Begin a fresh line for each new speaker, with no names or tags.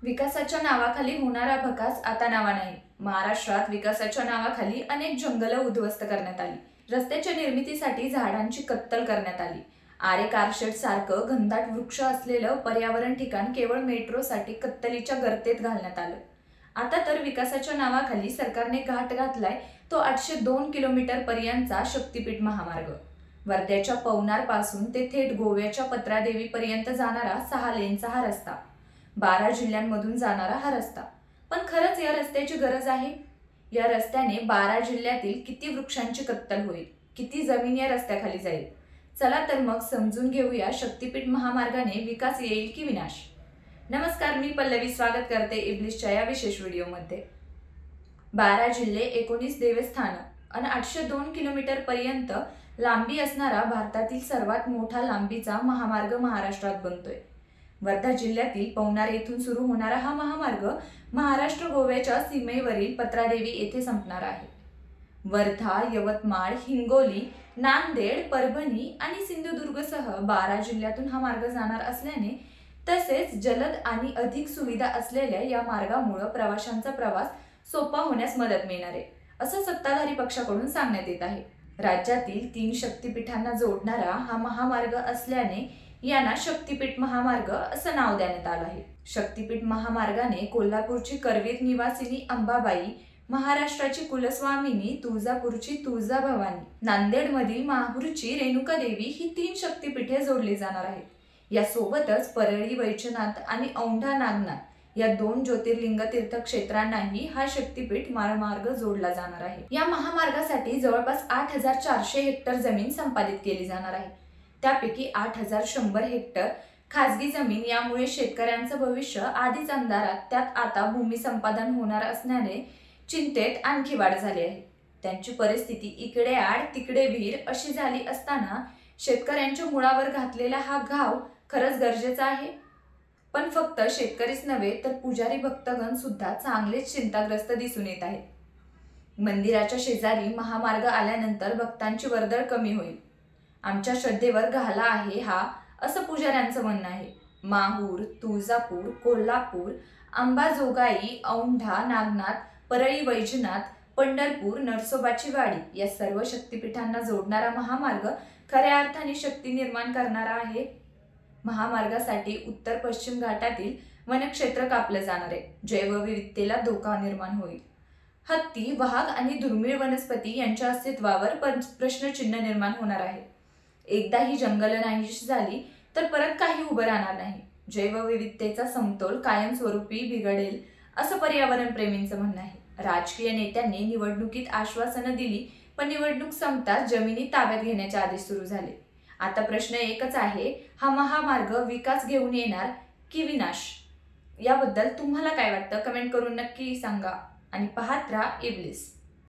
विकासाच्या नावाखाली होणारा भकास आता नावा नाही। महाराष्ट्रात विकासाच्या नावाखाली अनेक जंगल उद्ध्वस्त करण्यात आली। रस्त्याच्या निर्मितीसाठी झाडांची कत्तल करण्यात आली। आरे कारशेड सारखं घनदाट वृक्ष असलेलं पर्यावरण ठिकाण केवळ मेट्रोसाठी कत्तलीच्या गर्तेत घालण्यात आलं। आता तर विकासाच्या नावाखाली सरकारने घाट घातलाय तो 802 किलोमीटर पर्यंतचा शक्तीपीठ महामार्ग। वर्ध्याच्या पवनार पासून ते थेट गोव्याच्या पत्रादेवी पर्यंत जाणारा 6 लेनचा हा रस्ता, 12 जिल्ह्यांमधून जाणारा हा रस्ता। पण खरंच या रस्त्याची गरज आहे? या रस्त्याने 12 जिल्ह्यातील किती वृक्षांची कत्तल होईल, किती जमीन या रस्त्याखाली जाईल? चला तर मग समजून घेऊया शक्तीपीठ महामार्गाने विकास येईल की विनाश। नमस्कार, मी पल्लवी स्वागत करते इब्लिसच्या या विशेष व्हिडिओमध्ये। 12 जिल्हे, 19 देवस्थान आणि 802 किलोमीटर पर्यंत लांबी असणारा भारतातील सर्वात मोठा लांबीचा महामार्ग महाराष्ट्रात बनतोय। वर्धा जिल्ह्यातील पवनार येथून सुरू होणारा हा महामार्ग महाराष्ट्र गोव्याच्या सीमेवरील पत्रादेवी येथे संपणार आहे। वर्धा, यवतमाळ, हिंगोली, नांदेड, परभणी आणि सिंधुदुर्गसह 12 जिल्ह्यातून हा मार्ग जाणार असल्याने तसेच जलद आणि अधिक सुविधा असलेल्या या मार्गामुळे प्रवाशांचा प्रवास सोपा होण्यास मदत मिळणार आहे, असं सत्ताधारी पक्षाकडून सांगण्यात येत आहे। राज्यातील 3 शक्तिपीठांना जोडणारा हा महामार्ग असल्याने यांना शक्तीपीठ महामार्ग असं नाव देण्यात आलं आहे। शक्तीपीठ महामार्गाने कोल्हापूरची करवीर निवासिनी अंबाबाई, महाराष्ट्राची कुलस्वामिनी तुळजापूरची तुळजाभवानी, नांदेडमधील माहूरची रेणुका देवी ही 3 शक्तिपीठे जोडली जाणार आहेत। यासोबतच परळी वैजनाथ आणि औंढा नागनाथ या 2 ज्योतिर्लिंग तीर्थक्षेत्रांनाही हा शक्तीपीठ महामार्ग जोडला जाणार आहे। या महामार्गासाठी जवळपास 8400 हेक्टर जमीन संपादित केली जाणार आहे। त्यापैकी 8100 हेक्टर खासगी जमीन। यामुळे शेतकऱ्यांचं भविष्य आधीच अंधारात, त्यात आता भूमी संपादन होणार असण्याने चिंतेत आणखी वाढ झाली आहे। त्यांची परिस्थिती इकडे आड तिकडे विहीर अशी झाली असताना शेतकऱ्यांच्या मुळावर घातलेला हा घाव खरंच गरजेचा आहे? पण फक्त शेतकरीच नव्हे तर पुजारी भक्तगण सुद्धा चांगलेच चिंताग्रस्त दिसून येत आहेत। मंदिराच्या शेजारी महामार्ग आल्यानंतर भक्तांची वर्दळ कमी होईल, आमच्या श्रद्धेवर घाला आहे हा, असं पुजाऱ्यांचं म्हणणं आहे। माहूर, तुळजापूर, कोल्हापूर, अंबाजोगाई, औंढा नागनाथ, परळी वैजनाथ, पंढरपूर, नरसोबाची वाडी या सर्व शक्तिपीठांना जोडणारा महामार्ग खऱ्या अर्थाने शक्ती निर्माण करणारा आहे। महामार्गासाठी उत्तर पश्चिम घाटातील वनक्षेत्र कापलं जाणार आहे, जैवविविधतेला धोका निर्माण होईल। हत्ती, वाघ आणि दुर्मिळ वनस्पती यांच्या अस्तित्वावर प्रश्नचिन्ह निर्माण होणार आहे। एकदा ही जंगल नाहीशी झाली तर परत काही उभं राहणार नाही। जैवविविधतेचा समतोल कायमस्वरूपी बिघडेल, असं पर्यावरण प्रेमींचं म्हणणं आहे। राजकीय नेत्यांनी निवडणुकीत आश्वासनं दिली, पण निवडणूक संपताच जमिनी ताब्यात घेण्याचे आदेश सुरू झाले। आता प्रश्न एकच आहे, हा महामार्ग विकास घेऊन येणार की विनाश? याबद्दल तुम्हाला काय वाटतं? कमेंट करून नक्की सांगा आणि पाहत राहा इब्लिस।